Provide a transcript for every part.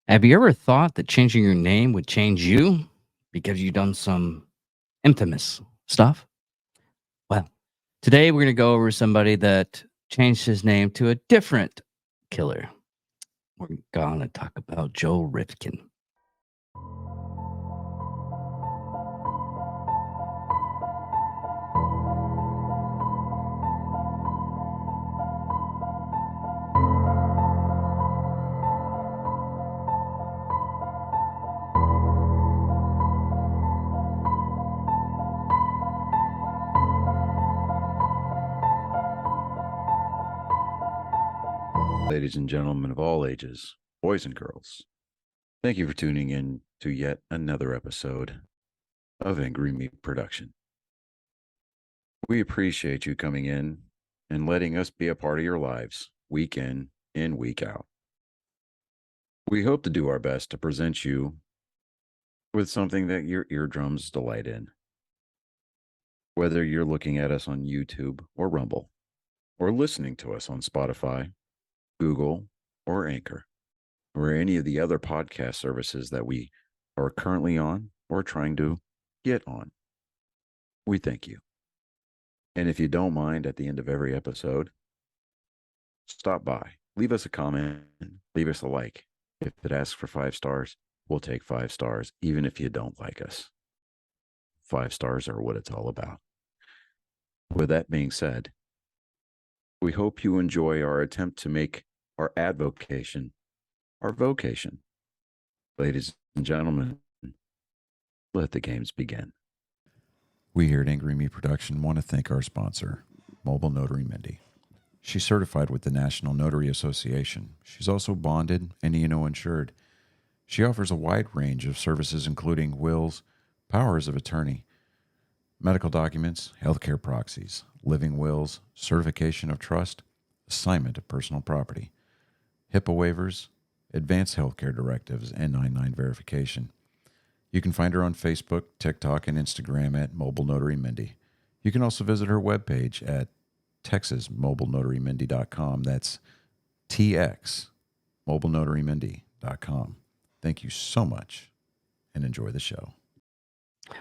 Have you ever thought that changing your name would change you because you've done some infamous stuff? Well, today we're going to go over somebody that changed his name to a different killer. We're going to talk about Joel Rifkin. Ladies and gentlemen of all ages, boys and girls, thank you for tuning in to yet another episode of Angry Meat Production. We appreciate you coming in and letting us be a part of your lives week in and week out. We hope to do our best to present you with something that your eardrums delight in. Whether you're looking at us on YouTube or Rumble, or listening to us on Spotify, Google, or Anchor, or any of the other podcast services that we are currently on or trying to get on. We thank you. And if you don't mind, at the end of every episode, stop by, leave us a comment, leave us a like. If it asks for 5 stars, we'll take 5 stars, even if you don't like us. 5 stars are what it's all about. With that being said, we hope you enjoy our attempt to make our advocation our vocation. Ladies and gentlemen, let the games begin. We here at Angry Me Production want to thank our sponsor, Mobile Notary Mindy. She's certified with the National Notary Association. She's also bonded and E&O insured. She offers a wide range of services including wills, powers of attorney, medical documents, healthcare proxies, living wills, certification of trust, assignment of personal property, HIPAA waivers, advanced healthcare directives, and 99 verification. You can find her on Facebook, TikTok, and Instagram at Mobile Notary Mindy. You can also visit her webpage at texasmobilenotarymindy.com. That's TX, mobilenotarymindy.com. Thank you so much, and enjoy the show.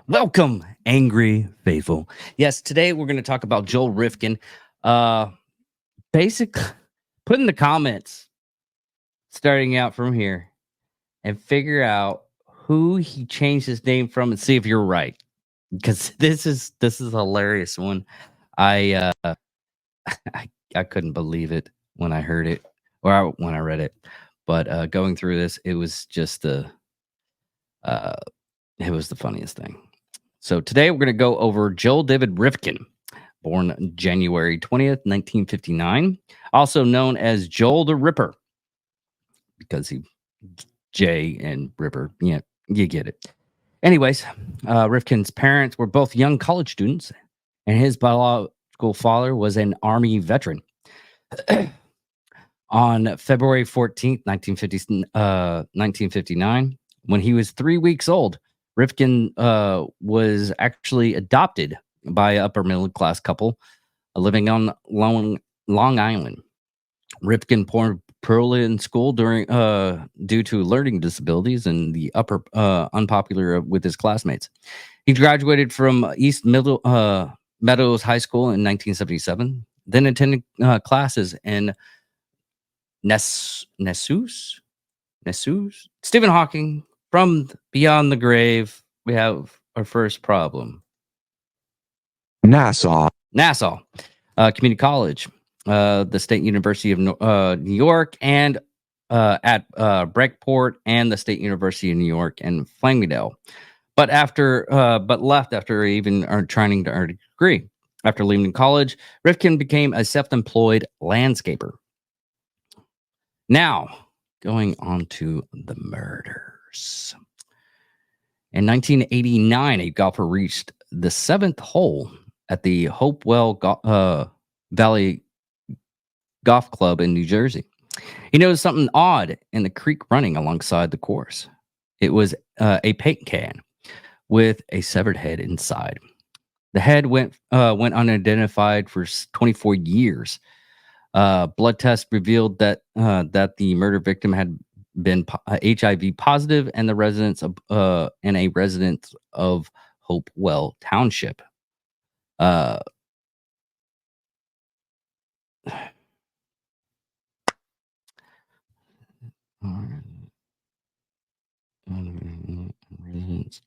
Welcome, Angry Faithful. Yes, today we're going to talk about Joel Rifkin. Put in the comments, starting out from here, and figure out who he changed his name from and see if you're right, because this is a hilarious one. I couldn't believe it when I heard it when I read it, but going through this, it was just it was the funniest thing. So today we're going to go over Joel David Rifkin, born January 20th, 1959, also known as Joel the Ripper, because he J and Ripper, yeah, you get it. Anyways, Rifkin's parents were both young college students, and his biological father was an Army veteran. On February 14th, 1959, when he was 3 weeks old, Rifkin was actually adopted by an upper middle class couple living on Long Island. Rifkin poorly in school due to learning disabilities and the unpopular with his classmates. He graduated from East Meadows High School in 1977, then attended classes in Nessus. Stephen Hawking. From Beyond the Grave, we have our first problem. Nassau Community College, the State University of New York, and at Breckport, and the State University of New York and Flamingdale, but left after even trying to earn a degree. After leaving college, Rifkin became a self-employed landscaper. Now, going on to the murders. In 1989, a golfer reached the 7th hole at the Hopewell Valley Golf Club in New Jersey. He noticed something odd in the creek running alongside the course. It was a paint can with a severed head inside. The head went unidentified for 24 years. Blood tests revealed that the murder victim had been HIV positive, and the residents of and a resident of Hopewell Township. Uh,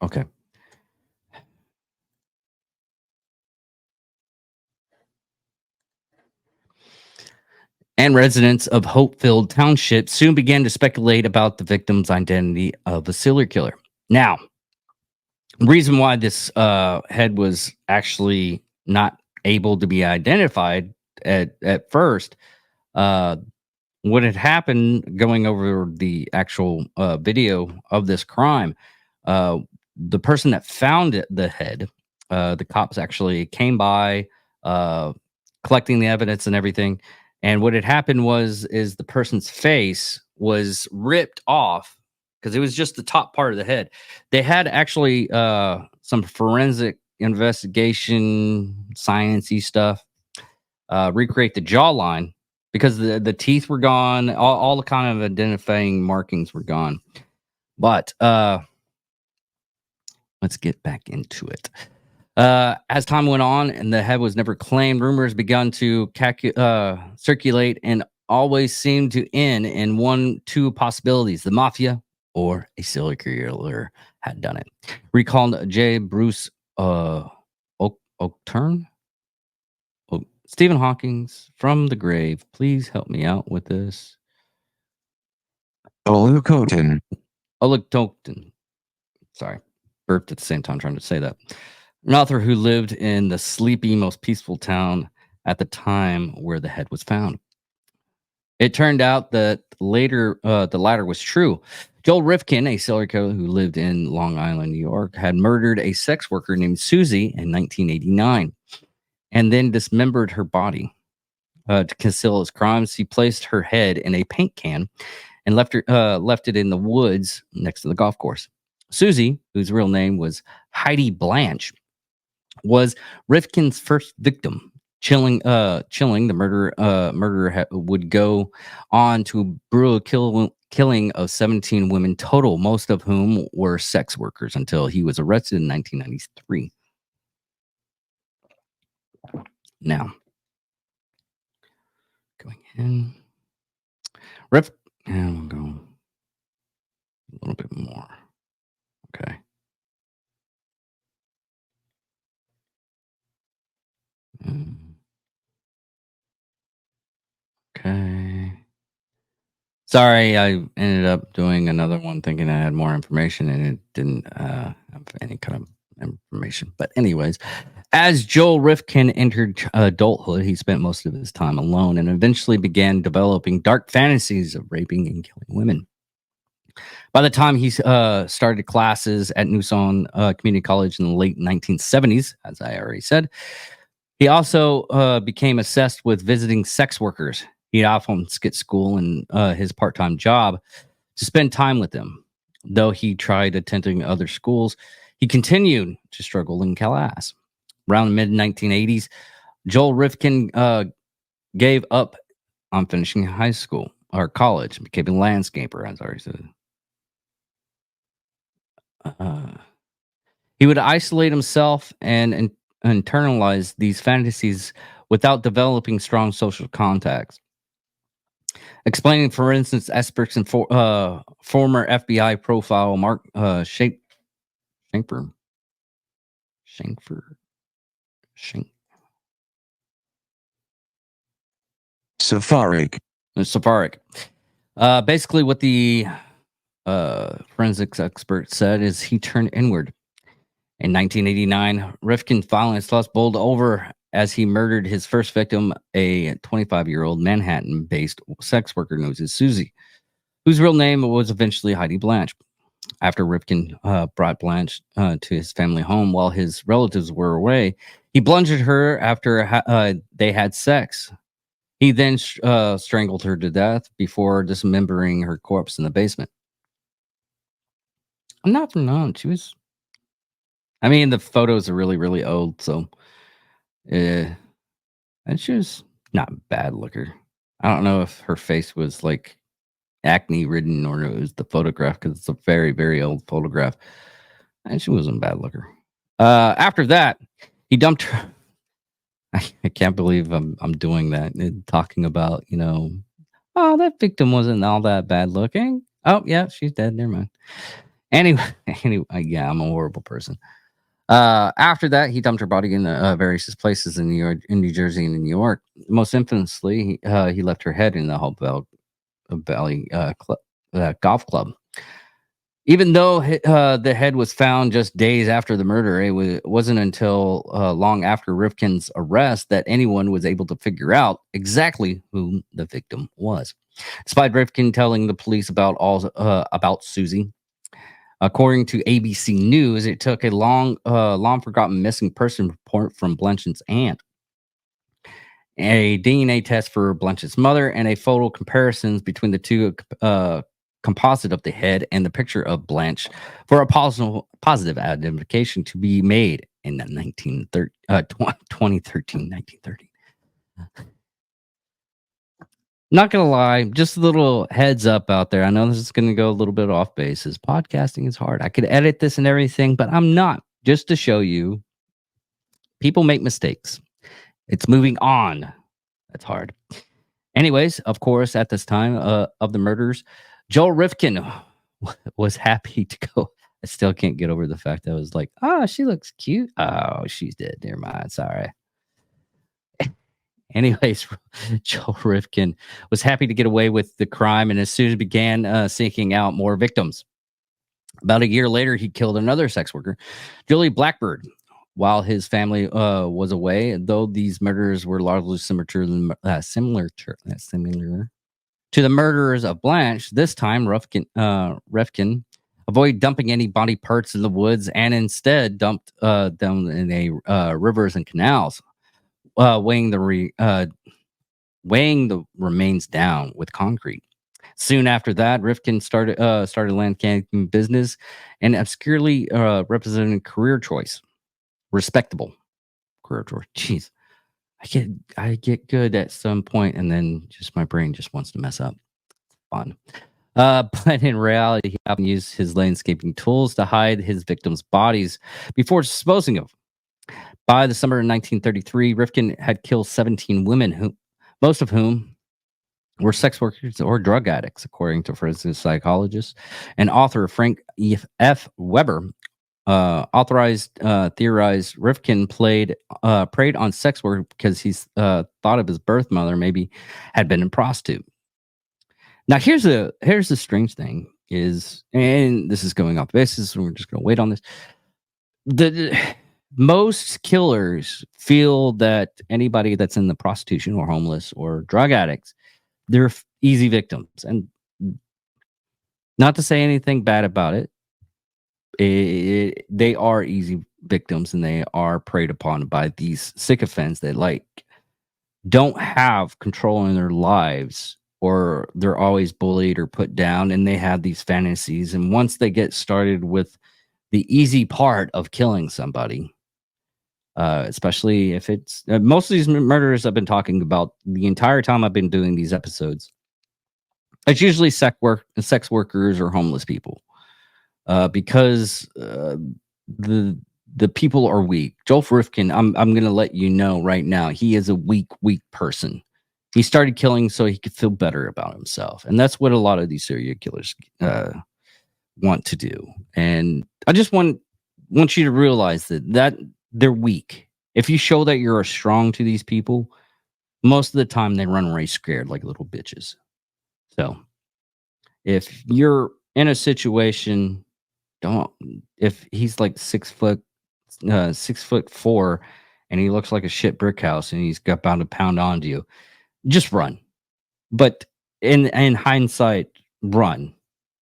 okay. And residents of Hopefield Township soon began to speculate about the victim's identity of a serial killer. Now, the reason why this head was actually not able to be identified at first, uh, what had happened going over the actual video of this crime, uh, the person that found the head, the cops actually came by, uh, collecting the evidence and everything. And what had happened is the person's face was ripped off because it was just the top part of the head. They had actually some forensic investigation, sciencey stuff, recreate the jawline because the teeth were gone, all the kind of identifying markings were gone. But let's get back into it. As time went on and the head was never claimed, rumors begun to circulate and always seemed to end in two possibilities: the mafia or a serial killer had done it. Recalled J. Bruce Oakturn. Stephen Hawking's From the Grave. Please help me out with this. Olukotin. Oluktoten. Sorry. Burped at the same time trying to say that. An author who lived in the sleepy, most peaceful town at the time where the head was found. It turned out that later the latter was true. Joel Rifkin, a serial killer who lived in Long Island, New York, had murdered a sex worker named Susie in 1989 and then dismembered her body. To conceal his crimes, he placed her head in a paint can and left it in the woods next to the golf course. Susie, whose real name was Heidi Blanche, was Rifkin's first victim. Chilling, the murderer would go on to brutal killing of 17 women total, most of whom were sex workers, until he was arrested in 1993. Now, going in, and we'll go a little bit more. Okay. Okay. Sorry, I ended up doing another one thinking I had more information and it didn't have any kind of information. But anyways, as Joel Rifkin entered adulthood, he spent most of his time alone and eventually began developing dark fantasies of raping and killing women. By the time he started classes at Newson Community College in the late 1970s, as I already said, he also became obsessed with visiting sex workers. He'd often skip school and his part-time job to spend time with them. Though he tried attending other schools, he continued to struggle in class. Around the mid-1980s, Joel Rifkin gave up on finishing high school or college and became a landscaper, as I already said. He would isolate himself and internalize these fantasies without developing strong social contacts. Explaining, for instance, experts in former FBI profile Mark Shankford. Safaric. Basically, what the forensics expert said is he turned inward. In 1989, Rifkin finally lost bowled over as he murdered his first victim, a 25-year-old Manhattan-based sex worker known as Susie, whose real name was eventually Heidi Blanche. After Rifkin brought Blanche to his family home while his relatives were away, he bludgeoned her after they had sex. He then strangled her to death before dismembering her corpse in the basement. I'm not for none. She was... I mean, the photos are really, really old, so... and she was not a bad looker. I don't know if her face was like acne ridden, or it was the photograph because it's a very, very old photograph. And she wasn't a bad looker. After that, he dumped her. I can't believe I'm doing that and talking about, oh, that victim wasn't all that bad looking. Oh, yeah, she's dead. Never mind. Anyway, yeah, I'm a horrible person. After that, he dumped her body in various places in New York, in New Jersey, and in New York. Most infamously, he left her head in the Hope Valley golf club. Even though the head was found just days after the murder, wasn't until long after Rifkin's arrest that anyone was able to figure out exactly who the victim was. Despite Rifkin telling the police about Susie, according to ABC News, it took a long forgotten missing person report from Blanchett's aunt, a DNA test for Blanchett's mother, and a photo comparisons between the two composite of the head and the picture of Blanche for a positive identification to be made in 2013, 1930. Not gonna lie, just a little heads up out there. I know this is gonna go a little bit off basis. Podcasting is hard. I could edit this and everything, but I'm not. Just to show you, people make mistakes. It's moving on. That's hard. Anyways, of course, at this time of the murders, Joel Rifkin was happy to go. I still can't get over the fact that I was like, oh, she looks cute. Oh, she's dead. Never mind. Sorry. Anyways, Joel Rifkin was happy to get away with the crime and as soon as began seeking out more victims. About a year later, he killed another sex worker, Julie Blackbird, while his family was away. Though these murders were largely similar to the murderers of Blanche, this time Rifkin avoided dumping any body parts in the woods and instead dumped them in rivers and canals, weighing the remains down with concrete. Soon after that, Rifkin started land camping business and obscurely represented career choice, respectable career choice. Jeez, I get good at some point, and then just my brain just wants to mess up. Fun. But in reality, he often used his landscaping tools to hide his victims' bodies before disposing of them. By the summer of 1933, Rifkin had killed 17 women, most of whom were sex workers or drug addicts, according to forensic psychologist and author Frank F. Weber. Theorized Rifkin preyed on sex work because he's thought of his birth mother maybe had been a prostitute. Now here's the strange thing is, and this is going off basis, and we're just going to wait on this. Most killers feel that anybody that's in the prostitution or homeless or drug addicts, they're easy victims, and not to say anything bad about it. They are easy victims, and they are preyed upon by these sycophants that don't have control in their lives, or they're always bullied or put down, and they have these fantasies. And once they get started with the easy part of killing somebody, especially if it's most of these murders I've been talking about the entire time I've been doing these episodes, it's usually sex workers or homeless people, because the people are weak. Joel Rifkin, I'm going to let you know right now, he is a weak person. He started killing so he could feel better about himself, and that's what a lot of these serial killers want to do. And I just want you to realize that they're weak. If you show that you're strong to these people, most of the time they run away scared like little bitches. So if you're in a situation, if he's like 6'4", and he looks like a shit brick house and he's got bound to pound onto you, just run. But in hindsight, run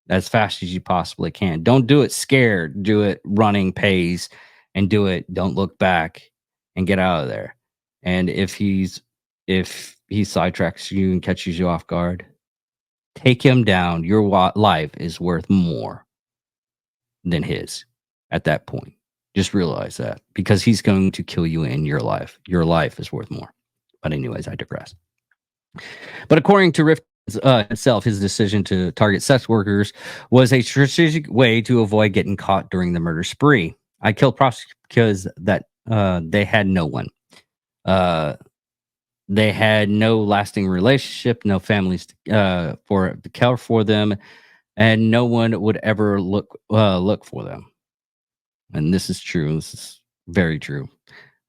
as fast as you possibly can. Don't do it scared. Do it running pace, and don't look back and get out of there. And if he sidetracks you and catches you off guard, take him down. Your life is worth more than his at that point. Just realize that, because he's going to kill you in your life. Your life is worth more. But anyways, I digress. But according to Himself, his decision to target sex workers was a strategic way to avoid getting caught during the murder spree. I killed prostitutes because they had no one. Uh, they had no lasting relationship, no families to care for them, and no one would ever look for them. And this is true. This is very true.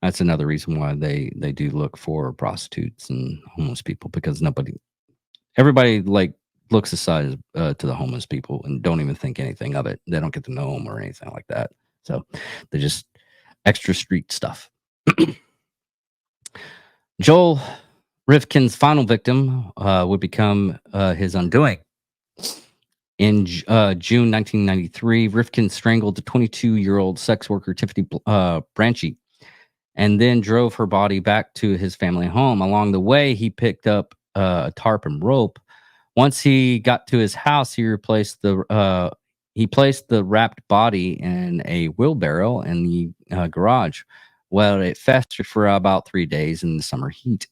That's another reason why they do look for prostitutes and homeless people, because everybody like looks aside to the homeless people and don't even think anything of it. They don't get to know them or anything like that. So they're just extra street stuff. Joel Rifkin's final victim would become his undoing. In June 1993, Rifkin strangled the 22-year-old sex worker Tiffany Branchy and then drove her body back to his family home. Along the way, he picked up a tarp and rope. Once he got to his house, he placed the wrapped body in a wheelbarrow in the garage. Well, it festered for about 3 days in the summer heat.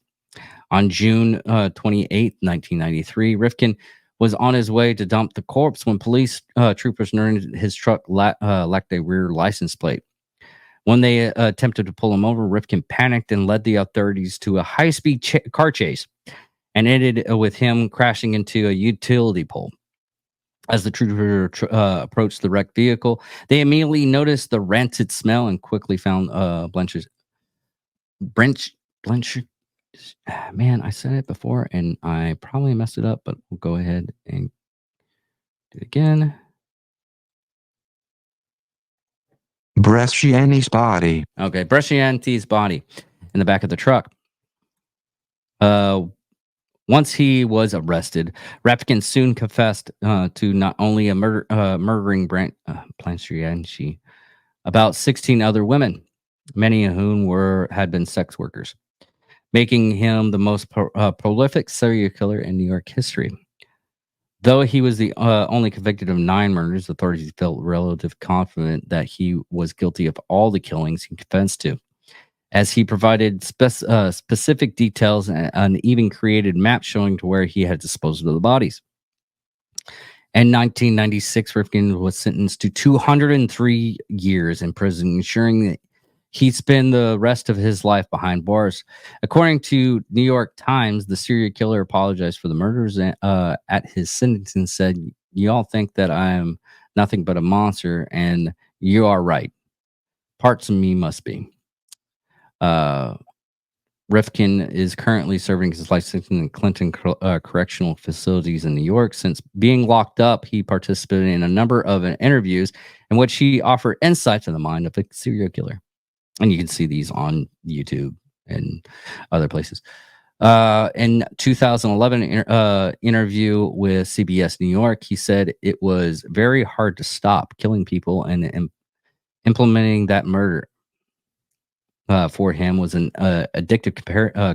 On June 28th, 1993, Rifkin was on his way to dump the corpse when police troopers learned his truck lacked a rear license plate. When they attempted to pull him over, Rifkin panicked and led the authorities to a high-speed car chase and ended with him crashing into a utility pole. As the trooper approached the wrecked vehicle, they immediately noticed the rancid smell and quickly found Blanchard. Man, I said it before and I probably messed it up, but we'll go ahead and do it again. Bresciani's body. Okay, Brescianti's body in the back of the truck. Once he was arrested, Rifkin soon confessed to not only murdering Blanchard, about 16 other women, many of whom had been sex workers, making him the most prolific serial killer in New York history. Though he was the only convicted of 9 murders, authorities felt relatively confident that he was guilty of all the killings he confessed to, as he provided specific details and even created maps showing to where he had disposed of the bodies. In 1996, Rifkin was sentenced to 203 years in prison, ensuring that he'd spend the rest of his life behind bars. According to New York Times, the serial killer apologized for the murders at his sentencing and said, "You all think that I am nothing but a monster, and you are right. Parts of me must be." Rifkin is currently serving his life sentence in Clinton correctional facilities in New York. Since being locked up, he participated in a number of interviews in which he offered insights in the mind of a serial killer. And you can see these on YouTube and other places. In 2011 interview with CBS New York, he said it was very hard to stop killing people, and implementing that murder for him was an addictive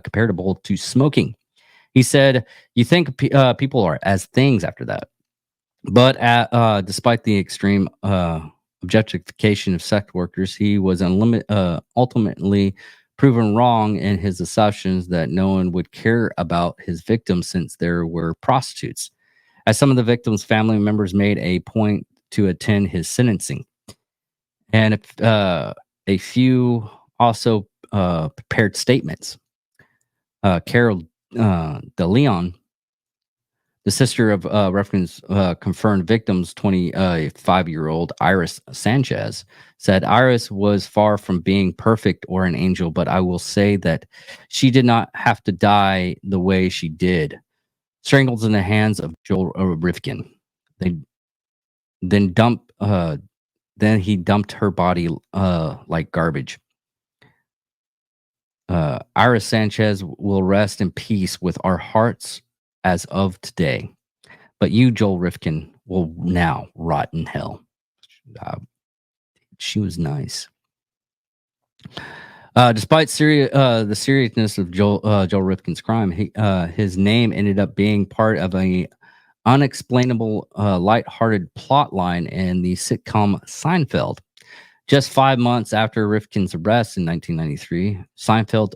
comparable to smoking. He said, "You think people are as things after that." But despite the extreme objectification of sex workers, he was ultimately proven wrong in his assumptions that no one would care about his victims since there were prostitutes. As some of the victims' family members made a point to attend his sentencing. And a few also prepared statements. Carol de Leon, the sister of Rifkin's confirmed victims, 25-year-old Iris Sanchez, said, "Iris was far from being perfect or an angel, but I will say that she did not have to die the way she did, strangled in the hands of Joel Rifkin. Then he dumped her body like garbage. Iris Sanchez will rest in peace with our hearts as of today. But you, Joel Rifkin, will now rot in hell." She was nice. Despite the seriousness of Joel Rifkin's crime, his name ended up being part of a unexplainable, lighthearted plot line in the sitcom Seinfeld. Just 5 months after Rifkin's arrest in 1993, Seinfeld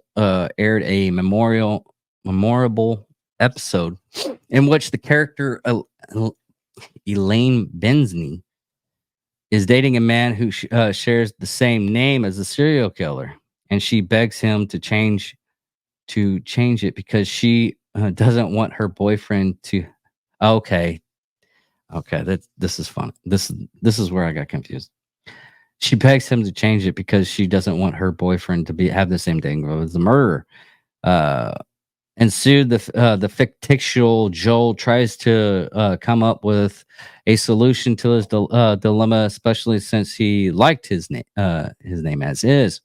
aired a memorable episode in which the character Elaine Bensley is dating a man who shares the same name as the serial killer, and she begs him to change it because she doesn't want her boyfriend to. Okay, this is fun. This is where I got confused. She begs him to change it because she doesn't want her boyfriend to have the same name as the murderer. Uh, Ensued, the fictional Joel tries to come up with a solution to his dilemma, especially since he liked his name as is.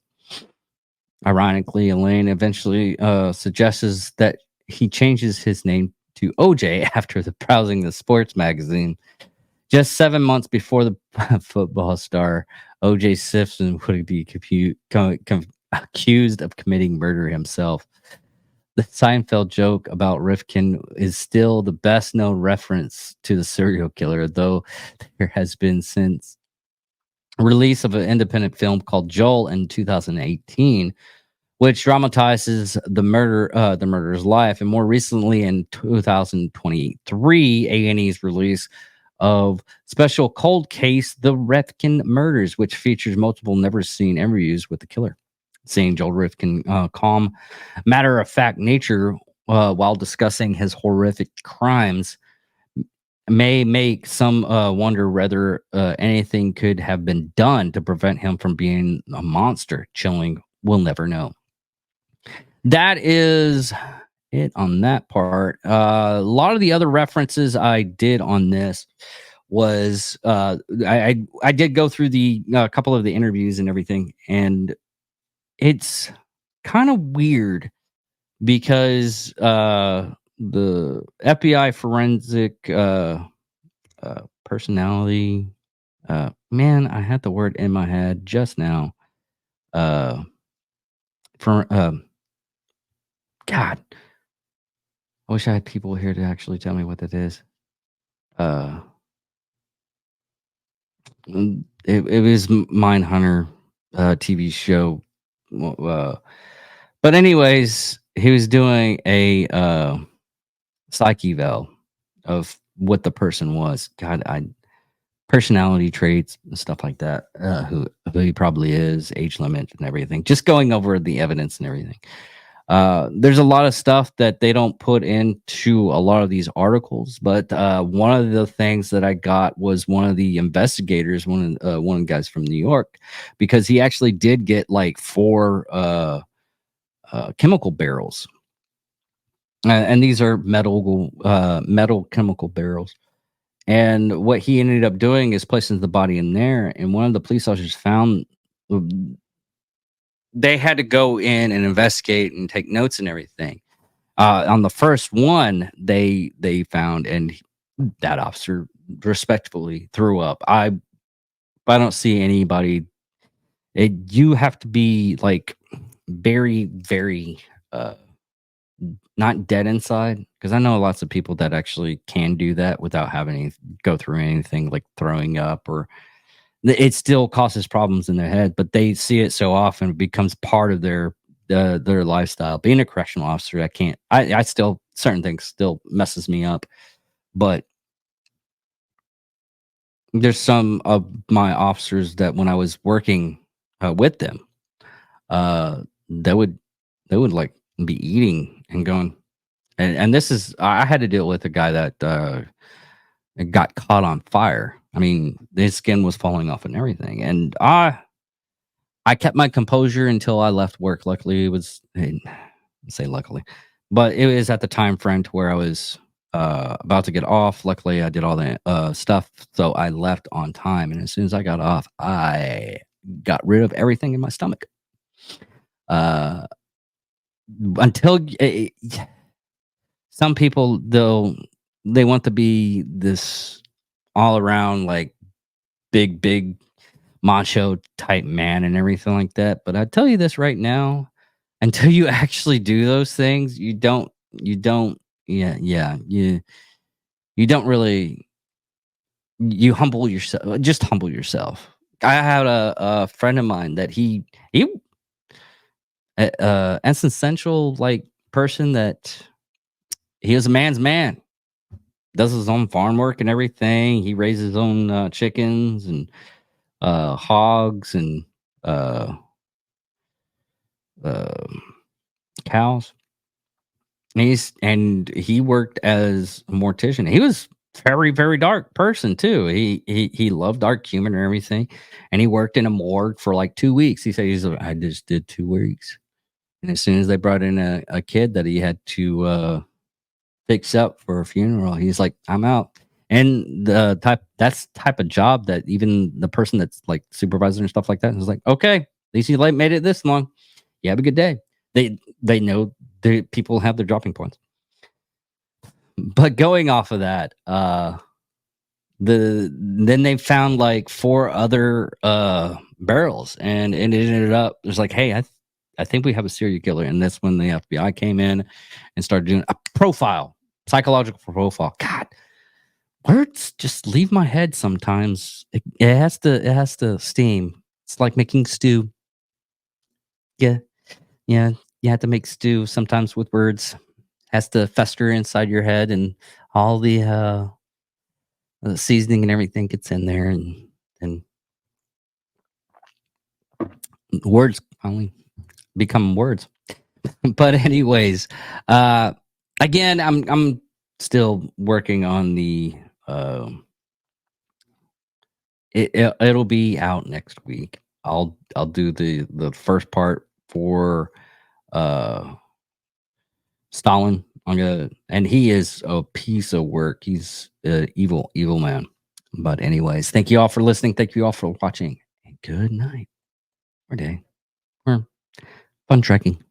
Ironically, Elaine eventually suggests that he changes his name to OJ after browsing the sports magazine. Just 7 months before the football star, OJ Simpson would be accused of committing murder himself. The Seinfeld joke about Rifkin is still the best known reference to the serial killer, though there has been since release of an independent film called Joel in 2018, which dramatizes the murderer's life, and more recently in 2023, A&E's release of special cold case, The Rifkin Murders, which features multiple never-seen interviews with the killer. Seeing Joel Rifkin calm, matter-of-fact nature while discussing his horrific crimes may make some wonder whether anything could have been done to prevent him from being a monster. Chilling, we'll never know. That is it on that part. A lot of the other references I did on this was I did go through the couple of the interviews and everything, and it's kind of weird because the FBI forensic personality, man, I had the word in my head just now. For God, I wish I had people here to actually tell me what that is. Uh, it was Mindhunter TV show. But anyways, he was doing a psych eval of what the person was. God, personality traits and stuff like that. Who he probably is, age limit and everything. Just going over the evidence and everything. There's a lot of stuff that they don't put into a lot of these articles, but one of the things that I got was one of the investigators, one of the guys from New York, because he actually did get like 4 chemical barrels, and these are metal chemical barrels. And what he ended up doing is placing the body in there, and one of the police officers found they had to go in and investigate and take notes and everything. On the first one, they found, and that officer respectfully threw up. I don't see anybody. You have to be like very, very not dead inside, because I know lots of people that actually can do that without having to go through anything like throwing up, or it still causes problems in their head, but they see it so often it becomes part of their lifestyle. Being a correctional officer, I still, certain things still messes me up, but there's some of my officers that when I was working with them, they would like be eating and going, and this is, I had to deal with a guy that got caught on fire. I mean, his skin was falling off and everything, and I kept my composure until I left work. Luckily, it was, I say luckily, but it was at the time frame to where I was about to get off. Luckily, I did all the stuff, so I left on time. And as soon as I got off, I got rid of everything in my stomach. Uh, until some people, though, they want to be this all around like big macho type man and everything like that. But I tell you this right now, until you actually do those things, you don't, you don't really, you humble yourself, just humble yourself. I had a friend of mine that he essential like person that he is a man's man. Does his own farm work and everything. He raises his own chickens and hogs and uh, um cows. And he worked as a mortician. He was very, very dark person too. He loved dark humor and everything. And he worked in a morgue for like 2 weeks. He said I just did 2 weeks. And as soon as they brought in a kid that he had to fix up for a funeral, he's like, I'm out. And that's type of job that even the person that's like supervisor and stuff like that is like, okay, at least you made it this long. You have a good day. They know the people have their dropping points. But going off of that, then they found like 4 other barrels, and it ended up there's like, hey, I think we have a serial killer, and that's when the FBI came in and started doing a profile, psychological profile. God, words just leave my head sometimes. It has to steam. It's like making stew. Yeah, yeah, you have to make stew sometimes with words. Has to fester inside your head, and all the seasoning and everything gets in there, and words finally become words. But anyways, uh, again, I'm still working on the. It'll be out next week. I'll do the first part for uh Stalin. And he is a piece of work. He's an evil man. But anyways, thank you all for listening. Thank you all for watching. And good night or day or fun trekking.